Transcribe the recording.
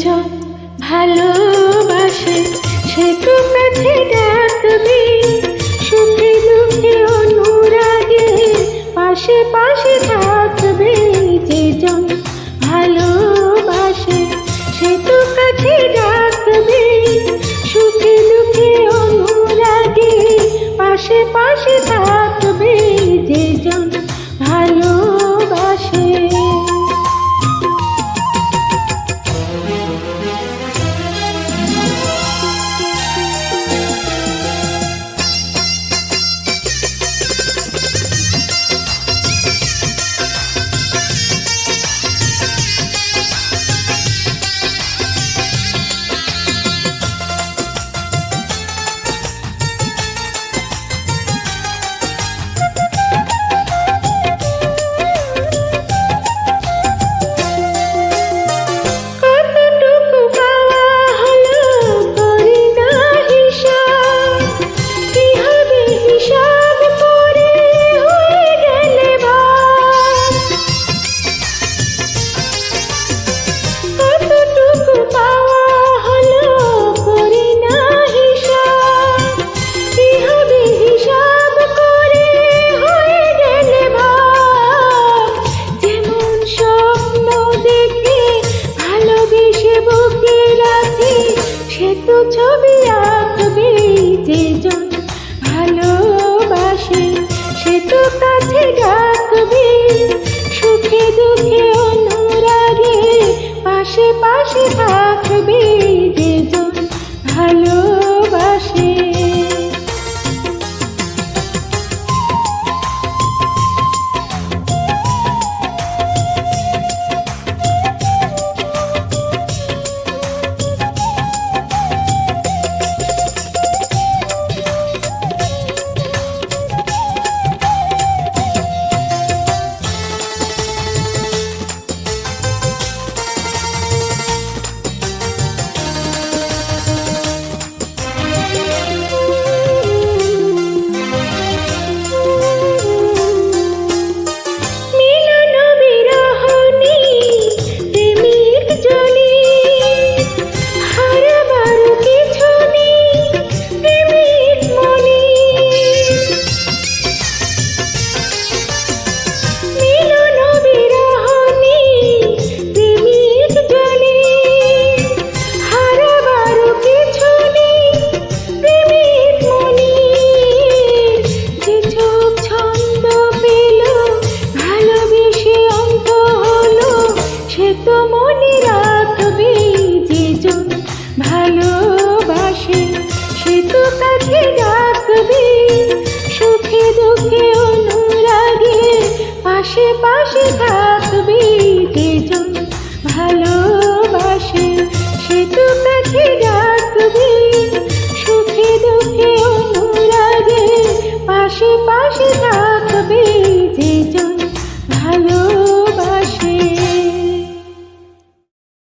যেজন ভালোবাসে সে তো কাছে ডাকবে, সুখে দুঃখে অনুরাগে পাশে পাশে থাকবে। যেজন ভালোবাসে সে তো কাছে ডাকবে, সুখে দুঃখে অনুরাগে পাশে পাশে থাকবে। যেজন ভালোবাসে। তো ছবি আঁকবে। যেজন ভালোবাসে সে তো কাছে ডাকবে, সুখে দুঃখে অনুরাগে পাশে পাশে থাকবে। যেজন ভালোবাসে। ভালোবাসে সে তো কাছে ডাকবে, সুখে দুঃখে অনুরাগে পাশে পাশে থাকবে। যেজন ভালো